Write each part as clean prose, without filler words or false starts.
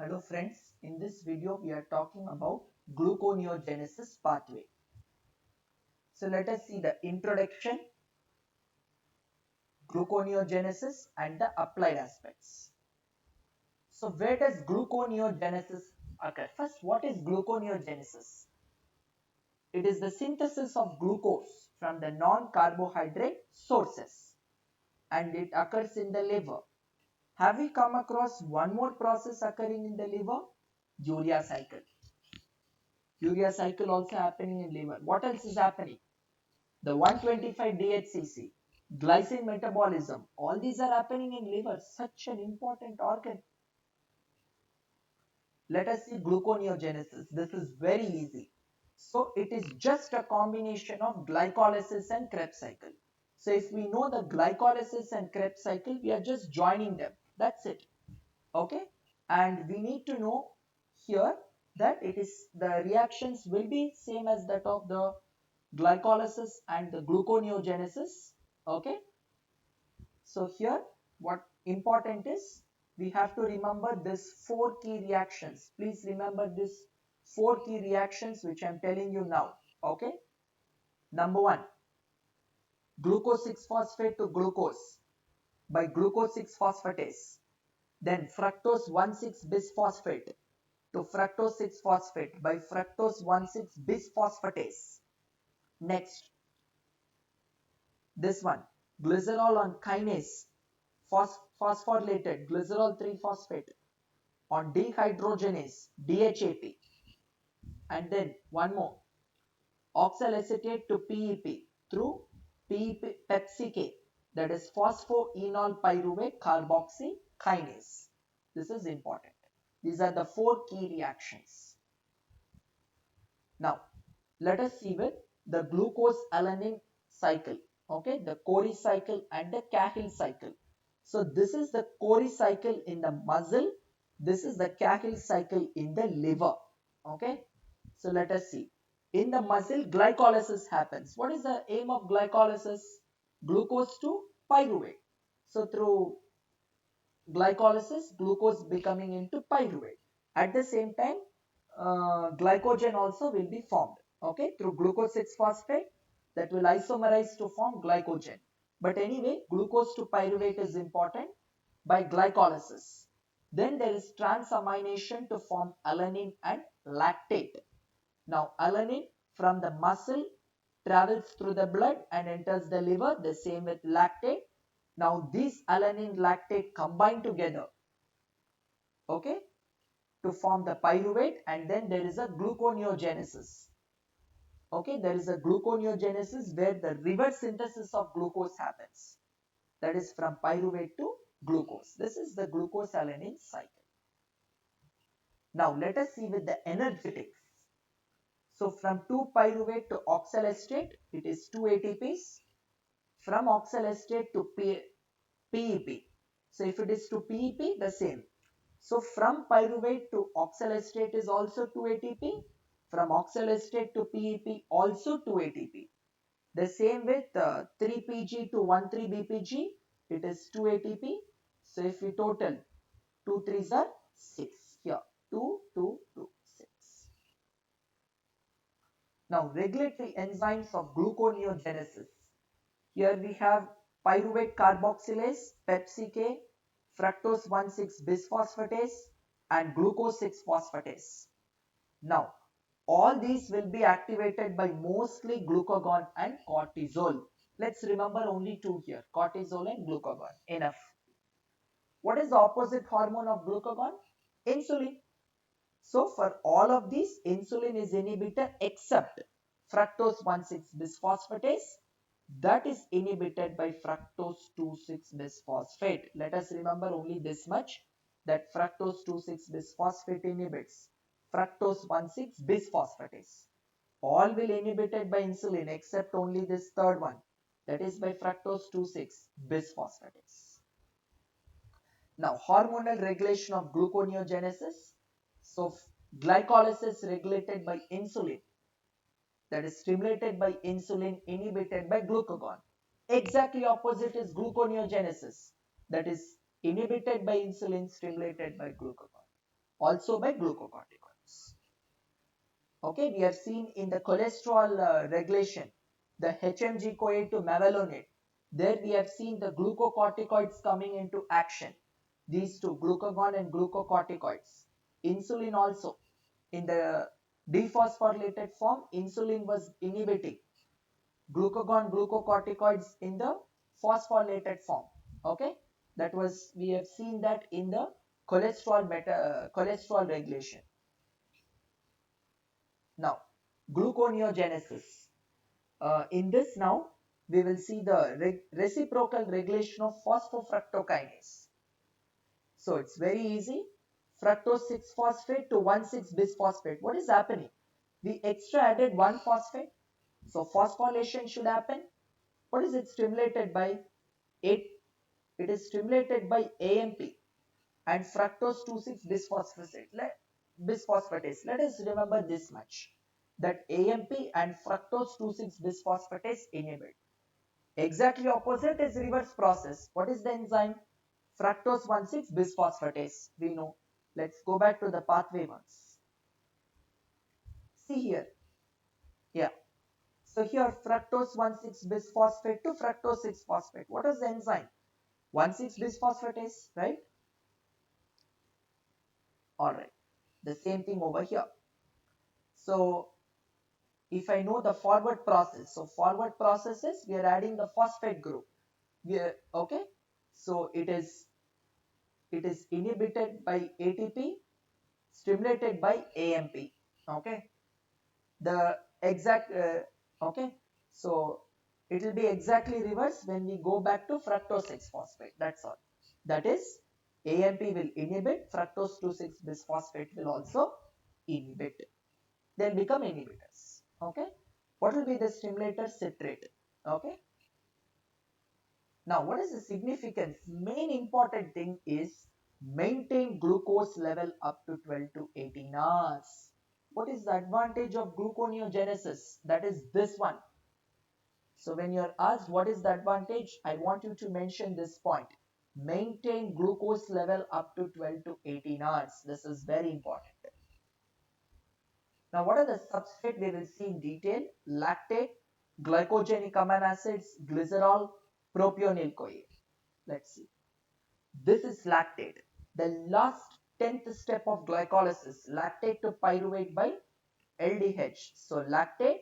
Hello friends, in this video we are talking about gluconeogenesis pathway. So let us see the introduction, gluconeogenesis and the applied aspects. So where does gluconeogenesis occur? First, what is gluconeogenesis? It is the synthesis of glucose from the non-carbohydrate sources and it occurs in the liver. Have we come across one more process occurring in the liver? Urea cycle. Urea cycle also happening in liver. What else is happening? The 125 DHCC, glycine metabolism, all these are happening in liver, such an important organ. Let us see gluconeogenesis. This is very easy. So it is just a combination of glycolysis and Krebs cycle. So if we know the glycolysis and Krebs cycle, we are just joining them. That's it. Okay. And we need to know here that it is the reactions will be same as that of the glycolysis and the gluconeogenesis. Okay. So here what important is, we have to remember this four key reactions. Please remember this four key reactions which I am telling you now. Okay. Number one, glucose 6 phosphate to glucose by glucose 6 phosphatase. Then fructose 1,6 bisphosphate to fructose 6 phosphate by fructose 1,6 bisphosphatase. Next, this one, glycerol on kinase phosphorylated glycerol 3 phosphate on dehydrogenase DHAP. And then one more, oxalacetate to PEP through PEP PepsiK, that is phosphoenol pyruvate carboxy kinase. This is important. These are the four key reactions. Now let us see with the glucose alanine cycle. Okay, the Cori cycle and the Cahill cycle. So this is the Cori cycle in the muscle. This is the Cahill cycle in the liver. Okay, so let us see. In the muscle, glycolysis happens. What is the aim of glycolysis? Glucose to pyruvate. So through glycolysis, glucose becoming into pyruvate. At the same time, glycogen also will be formed. Okay, through glucose 6 phosphate that will isomerize to form glycogen. But anyway, glucose to pyruvate is important by glycolysis. Then there is transamination to form alanine and lactate. Now alanine from the muscle travels through the blood and enters the liver, the same with lactate. Now these alanine lactate combine together, okay, to form the pyruvate, and then there is a gluconeogenesis. Okay, there is a gluconeogenesis where the reverse synthesis of glucose happens. That is from pyruvate to glucose. This is the glucose alanine cycle. Now let us see with the energetics. So from 2-pyruvate to oxalacetate, it is 2 ATPs. From oxalacetate to PEP. So if it is to PEP, the same. So from pyruvate to oxalacetate is also 2 ATP. From oxalacetate to PEP also 2 ATP. The same with 3PG to 1,3-BPG, it is 2 ATP. So if we total 2 3s are 6 here. 2, 2, 2, 6. Now regulatory enzymes of gluconeogenesis. Here we have pyruvate carboxylase, PepsiK, fructose 1,6 bisphosphatase and glucose 6 phosphatase. Now all these will be activated by mostly glucagon and cortisol. Let's remember only two here, cortisol and glucagon. Enough. What is the opposite hormone of glucagon? Insulin. So for all of these, insulin is inhibited except fructose 1,6 bisphosphatase, that is inhibited by fructose 2,6 bisphosphate. Let us remember only this much, that fructose 2,6 bisphosphate inhibits fructose 1,6 bisphosphatase. All will inhibited by insulin except only this third one, that is by fructose 2,6 bisphosphatase. Now hormonal regulation of gluconeogenesis. So glycolysis regulated by insulin, that is stimulated by insulin, inhibited by glucagon. Exactly opposite is gluconeogenesis, that is inhibited by insulin, stimulated by glucagon. also by glucocorticoids. Okay, we have seen in the cholesterol regulation, the HMG-CoA to mevalonate. There we have seen the glucocorticoids coming into action. These two, glucagon and glucocorticoids. Insulin also. In the dephosphorylated form, insulin was inhibiting glucagon glucocorticoids in the phosphorylated form. Okay, that was, we have seen that in the cholesterol regulation. Now, gluconeogenesis. In this now, we will see the reciprocal regulation of phosphofructokinase. So it's very easy. Fructose 6-phosphate to 1,6-bisphosphate. What is happening? We extra added one phosphate. So phosphorylation should happen. What is it stimulated by? It is stimulated by AMP and fructose 2,6-bisphosphatase. Let us remember this much, that AMP and fructose 2,6-bisphosphatase inhibit. Exactly opposite is reverse process. What is the enzyme? Fructose 1,6-bisphosphatase. We know. Let's go back to the pathway once. See here. Yeah. So here fructose 1,6-bisphosphate to fructose 6-phosphate. What is the enzyme? 1,6-bisphosphatase, right? Alright. The same thing over here. So if I know the forward process, so forward processes, we are adding the phosphate group. Okay. So it is inhibited by ATP, stimulated by AMP. Okay. The exact okay. So it will be exactly reverse when we go back to fructose 6-phosphate. That's all. That is, AMP will inhibit, fructose 2,6-bisphosphate will also inhibit. They'll become inhibitors. Okay. What will be the stimulator? Citrate. Okay. Now, what is the significance? Main important thing is maintain glucose level up to 12 to 18 hours. What is the advantage of gluconeogenesis? That is this one. So when you're asked what is the advantage, I want you to mention this point. Maintain glucose level up to 12 to 18 hours. This is very important. Now, what are the substrate we will see in detail? Lactate, glycogenic amino acids, glycerol, propionyl-CoA. Let's see. This is lactate. The last 10th step of glycolysis, lactate to pyruvate by LDH. So lactate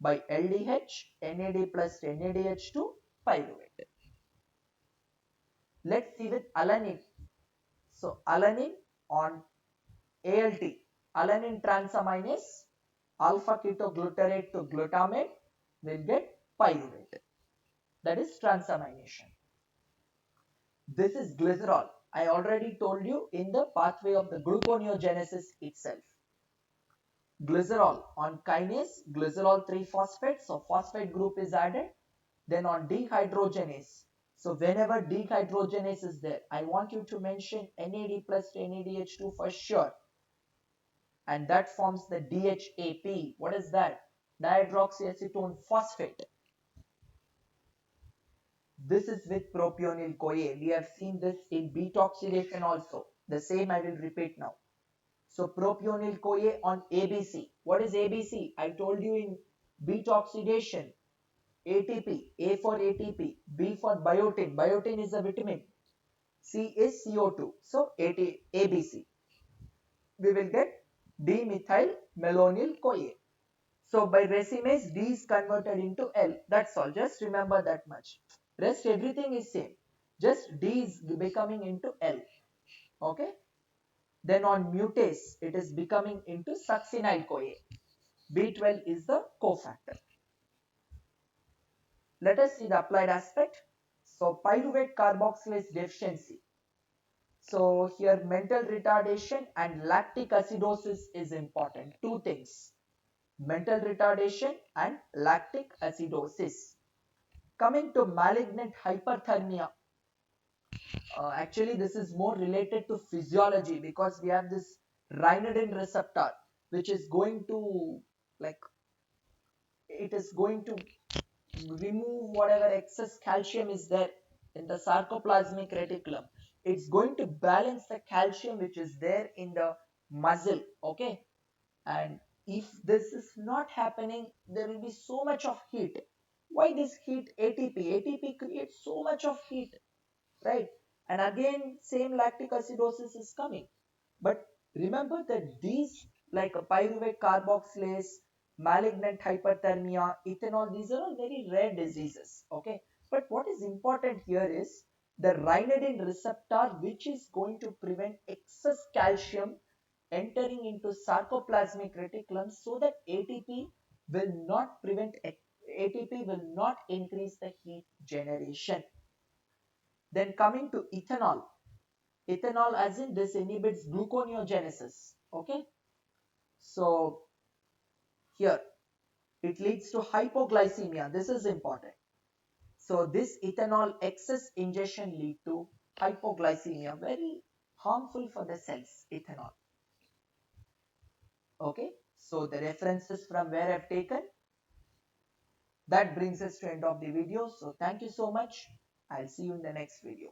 by LDH, NAD plus NADH to pyruvate. Let's see with alanine. So alanine on ALT, alanine transaminase, alpha ketoglutarate to glutamate will get pyruvate. That is transamination. This is glycerol. I already told you in the pathway of the gluconeogenesis itself. Glycerol on kinase, glycerol 3-phosphate, so phosphate group is added. Then on dehydrogenase, so whenever dehydrogenase is there, I want you to mention NAD plus NADH2 for sure. And that forms the DHAP. What is that? Dihydroxyacetone phosphate. This is with propionyl-CoA. We have seen this in beta oxidation also. The same I will repeat now. So propionyl-CoA on ABC. What is ABC? I told you in beta oxidation. ATP, A for ATP, B for biotin. Biotin is a vitamin. C is CO2. So ABC. We will get D-methyl-malonyl-CoA. So by racemase, D is converted into L. That's all. Just remember that much. Rest everything is same. Just D is becoming into L. Okay. Then on mutase, it is becoming into succinyl-CoA. B12 is the cofactor. Let us see the applied aspect. So pyruvate carboxylase deficiency. So here mental retardation and lactic acidosis is important. Two things. Mental retardation and lactic acidosis. Coming to malignant hyperthermia, actually this is more related to physiology because we have this ryanodine receptor which is going to, like, it is going to remove whatever excess calcium is there in the sarcoplasmic reticulum. It's going to balance the calcium which is there in the muscle. Okay, and if this is not happening, there will be so much of heat. Why this heat? ATP creates so much of heat, right? And again same lactic acidosis is coming. But remember that these, like a pyruvate carboxylase, malignant hyperthermia, ethanol, these are all very rare diseases. Okay, but what is important here is the ryanodine receptor, which is going to prevent excess calcium entering into sarcoplasmic reticulum, so that ATP will not prevent, ATP will not increase the heat generation. Then coming to ethanol, ethanol as in this inhibits gluconeogenesis. Okay, so here it leads to hypoglycemia. This is important. So this ethanol excess ingestion lead to hypoglycemia, very harmful for the cells, ethanol. Okay, so the references from where I've taken, that brings us to end of the video. So thank you so much. I'll see you in the next video.